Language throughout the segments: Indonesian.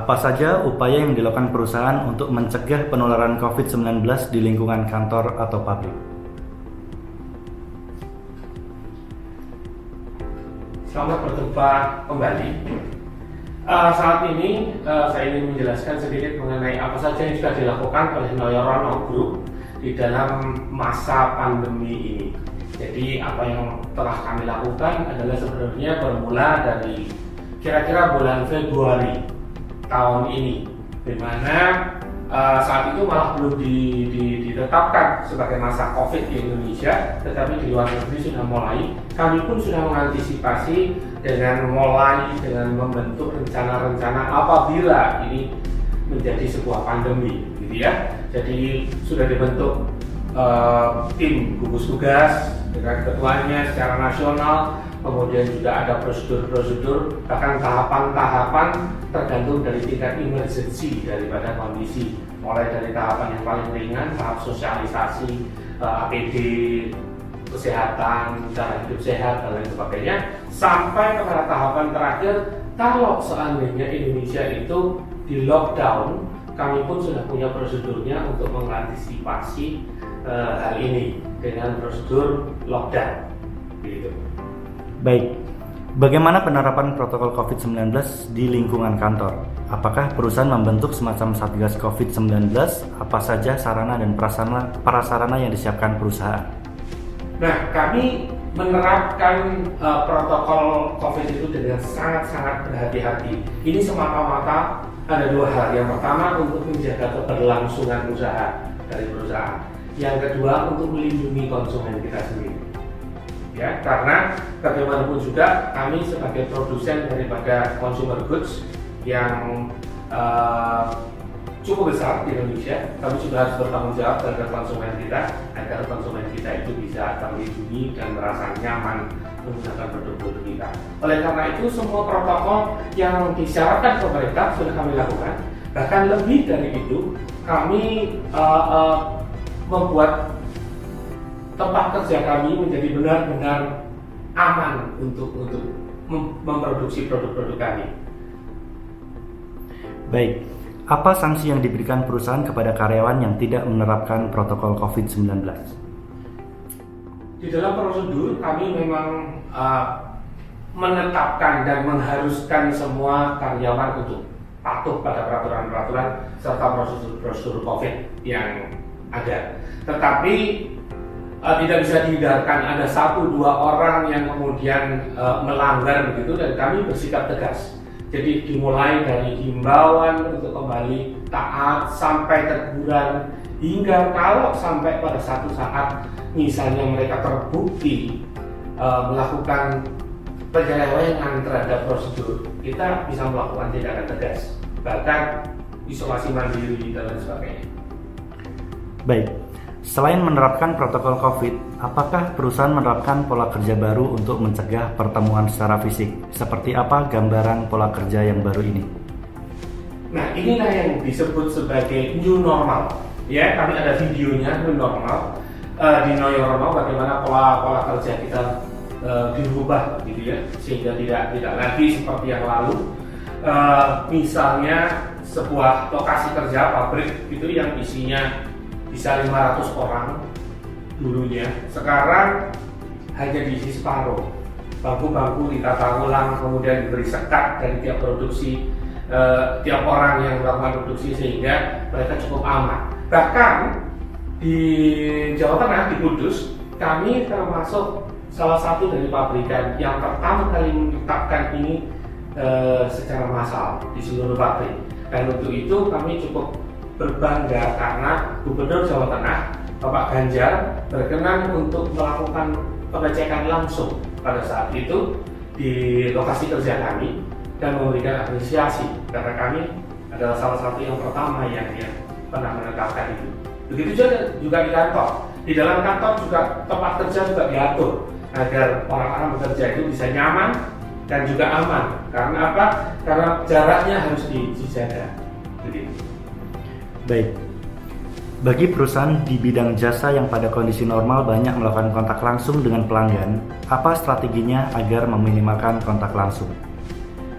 Apa saja upaya yang dilakukan perusahaan untuk mencegah penularan COVID-19 di lingkungan kantor atau pabrik? Selamat berjumpa kembali. Saat ini saya ingin menjelaskan sedikit mengenai apa saja yang sudah dilakukan oleh Noyorono Group di dalam masa pandemi ini. Jadi apa yang telah kami lakukan adalah sebenarnya bermula dari kira-kira bulan Februari tahun ini, di mana saat itu malah belum ditetapkan sebagai masa COVID di Indonesia, tetapi di luar negeri sudah mulai. Kami pun sudah mengantisipasi dengan membentuk rencana-rencana apabila ini menjadi sebuah pandemi, gitu ya. Jadi sudah dibentuk tim gugus tugas dengan ketuanya secara nasional, kemudian juga ada prosedur-prosedur, bahkan tahapan-tahapan tergantung dari tingkat emergency daripada kondisi, mulai dari tahapan yang paling ringan, tahap sosialisasi, APD, kesehatan, cara hidup sehat, dan lain sebagainya, sampai kepada tahapan terakhir, kalau seandainya Indonesia itu di lockdown, kami pun sudah punya prosedurnya untuk mengantisipasi hal ini dengan prosedur lockdown, gitu. Baik, bagaimana penerapan protokol COVID-19 di lingkungan kantor? Apakah perusahaan membentuk semacam Satgas COVID-19? Apa saja sarana dan prasarana yang disiapkan perusahaan? Nah, kami menerapkan protokol COVID itu dengan sangat-sangat berhati-hati. Ini semata-mata ada dua hal. Yang pertama untuk menjaga keberlangsungan usaha dari perusahaan. Yang kedua untuk melindungi konsumen kita sendiri. Ya, karena bagaimanapun juga kami sebagai produsen daripada consumer goods yang cukup besar di Indonesia, kami juga harus bertanggung jawab terhadap konsumen kita agar konsumen kita itu bisa terlindungi dan merasa nyaman menggunakan produk-produk kita. Oleh karena itu semua protokol yang disyaratkan pemerintah sudah kami lakukan. Bahkan lebih dari itu, kami membuat tempat kerja kami menjadi benar-benar aman untuk memproduksi produk-produk kami. Baik, apa sanksi yang diberikan perusahaan kepada karyawan yang tidak menerapkan protokol COVID-19? Di dalam prosedur kami memang menetapkan dan mengharuskan semua karyawan untuk patuh pada peraturan-peraturan serta prosedur COVID yang ada. Tetapi tidak bisa dihindarkan ada 1-2 orang yang kemudian melanggar begitu, dan kami bersikap tegas. Jadi dimulai dari himbauan untuk kembali taat sampai teguran, hingga kalau sampai pada satu saat misalnya mereka terbukti melakukan penyelewengan terhadap prosedur, kita bisa melakukan tindakan tegas, bahkan isolasi mandiri dan lain sebagainya. Baik, selain menerapkan protokol COVID, apakah perusahaan menerapkan pola kerja baru untuk mencegah pertemuan secara fisik? Seperti apa gambaran pola kerja yang baru ini? Nah, inilah yang disebut sebagai new normal. Ya, kami ada videonya new normal di Noyorono, bagaimana pola kerja kita dirubah, gitu ya, sehingga tidak lagi seperti yang lalu. Misalnya sebuah lokasi kerja pabrik itu yang isinya bisa 500 orang dulunya, sekarang hanya diisi separuh. Bangku-bangku ditata ulang, kemudian diberi sekat dari tiap produksi, tiap orang yang melakukan produksi, sehingga mereka cukup aman. Bahkan di Jawa Tengah, di Kudus, kami termasuk salah satu dari pabrikan yang pertama kali menetapkan ini secara massal di seluruh pabrik. Dan untuk itu kami cukup berbangga karena Gubernur Jawa Tengah, Bapak Ganjar, berkenan untuk melakukan pengecekan langsung pada saat itu di lokasi kerja kami dan memberikan apresiasi karena kami adalah salah satu yang pertama yang pernah menetapkan itu. Begitu juga di kantor. Di dalam kantor juga tempat kerja juga diatur agar orang-orang bekerja itu bisa nyaman dan juga aman. Karena apa? Karena jaraknya harus dijaga. Begitu. Baik, bagi perusahaan di bidang jasa yang pada kondisi normal banyak melakukan kontak langsung dengan pelanggan, apa strateginya agar meminimalkan kontak langsung?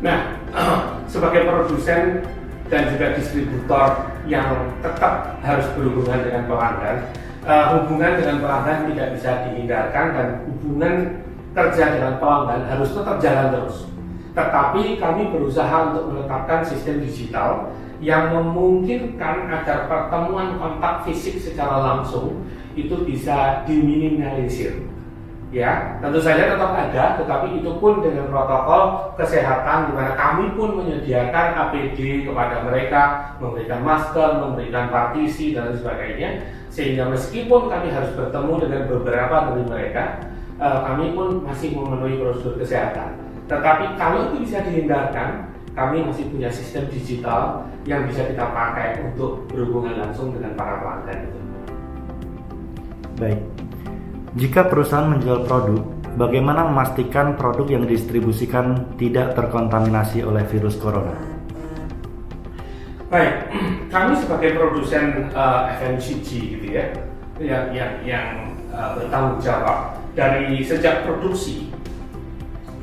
Nah, sebagai produsen dan juga distributor yang tetap harus berhubungan dengan pelanggan. Hubungan dengan pelanggan tidak bisa dihindarkan dan hubungan kerja dengan pelanggan harus tetap jalan terus. Tetapi kami berusaha untuk menetapkan sistem digital yang memungkinkan agar pertemuan kontak fisik secara langsung itu bisa diminimalisir. Ya, tentu saja tetap ada, tetapi itu pun dengan protokol kesehatan di mana kami pun menyediakan APD kepada mereka, memberikan masker, memberikan partisi dan sebagainya, sehingga meskipun kami harus bertemu dengan beberapa dari mereka, kami pun masih memenuhi prosedur kesehatan. Tetapi kalau itu bisa dihindarkan, kami masih punya sistem digital yang bisa kita pakai untuk berhubungan langsung dengan para pelanggan itu. Baik. Jika perusahaan menjual produk, bagaimana memastikan produk yang didistribusikan tidak terkontaminasi oleh virus corona? Baik, kami sebagai produsen FMCG gitu ya, yang bertanggung jawab dari sejak produksi,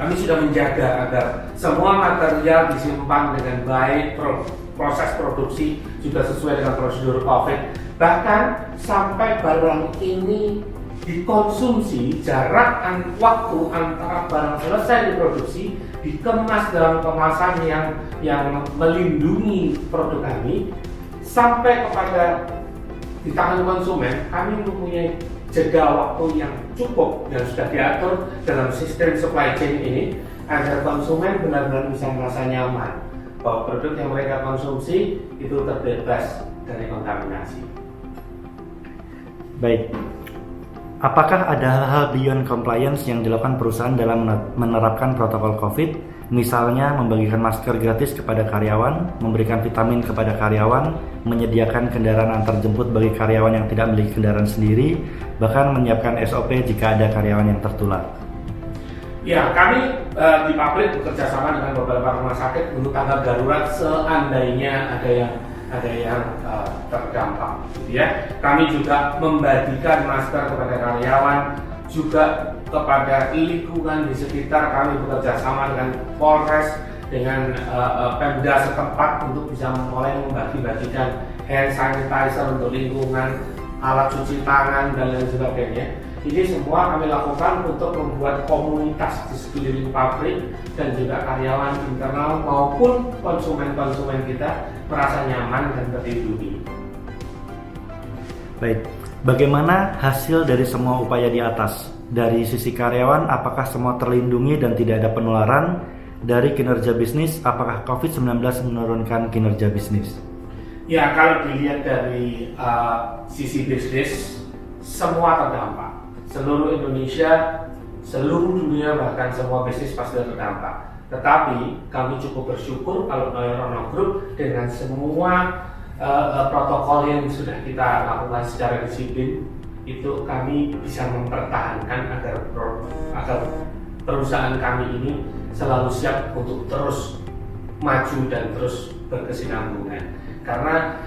kami sudah menjaga agar semua material disimpan dengan baik, proses produksi juga sesuai dengan prosedur COVID. Bahkan sampai barang ini dikonsumsi, jarak waktu antara barang selesai diproduksi dikemas dalam kemasan yang melindungi produk kami sampai kepada di tangan konsumen. Kami mempunyai jeda waktu yang cukup dan sudah diatur dalam sistem supply chain ini agar konsumen benar-benar bisa merasa nyaman bahwa produk yang mereka konsumsi itu terbebas dari kontaminasi. Baik. Apakah ada hal-hal beyond compliance yang dilakukan perusahaan dalam menerapkan protokol COVID? Misalnya membagikan masker gratis kepada karyawan, memberikan vitamin kepada karyawan, menyediakan kendaraan antar jemput bagi karyawan yang tidak memiliki kendaraan sendiri, bahkan menyiapkan SOP jika ada karyawan yang tertular. Ya, kami di pabrik bekerja sama dengan beberapa rumah sakit untuk tanggap darurat seandainya ada yang terdampak, gitu ya. Kami juga membagikan masker kepada karyawan, juga kepada lingkungan di sekitar. Kami bekerja sama dengan Polres, dengan Pemda setempat untuk bisa mulai membagi-bagikan hand sanitizer untuk lingkungan, alat cuci tangan dan lain sebagainya. Ini semua kami lakukan untuk membuat komunitas di sekeliling pabrik dan juga karyawan internal maupun konsumen-konsumen kita merasa nyaman dan terlindungi. Baik, bagaimana hasil dari semua upaya di atas? Dari sisi karyawan, apakah semua terlindungi dan tidak ada penularan? Dari kinerja bisnis, apakah COVID-19 menurunkan kinerja bisnis? Ya, kalau dilihat dari sisi bisnis, semua terdampak. Seluruh Indonesia, seluruh dunia, bahkan semua bisnis pasti terdampak. Tetapi kami cukup bersyukur kalau Noyorono Group dengan semua protokol yang sudah kita lakukan secara disiplin, itu kami bisa mempertahankan agar perusahaan kami ini selalu siap untuk terus maju dan terus berkesinambungan. Karena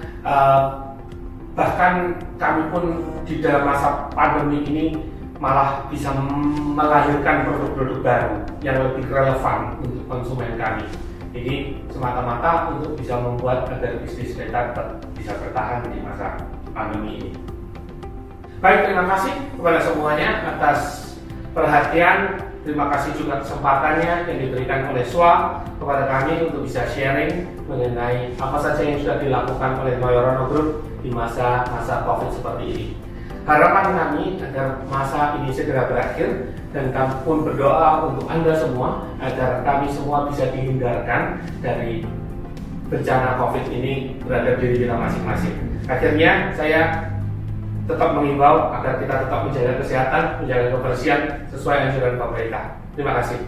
bahkan kami pun di dalam masa pandemi ini malah bisa melahirkan produk-produk baru yang lebih relevan untuk konsumen kami. Jadi semata-mata untuk bisa membuat agar bisnis kita bisa bertahan di masa pandemi ini. Baik, terima kasih kepada semuanya atas perhatian. Terima kasih juga kesempatannya yang diberikan oleh SWA kepada kami untuk bisa sharing mengenai apa saja yang sudah dilakukan oleh Noyorono Group di masa-masa COVID seperti ini. Harapan kami agar masa ini segera berakhir dan kami pun berdoa untuk Anda semua agar kami semua bisa dihindarkan dari bencana COVID ini terhadap diri kita masing-masing. Akhirnya saya tetap mengimbau agar kita tetap menjaga kesehatan, menjaga kebersihan sesuai anjuran pemerintah. Terima kasih.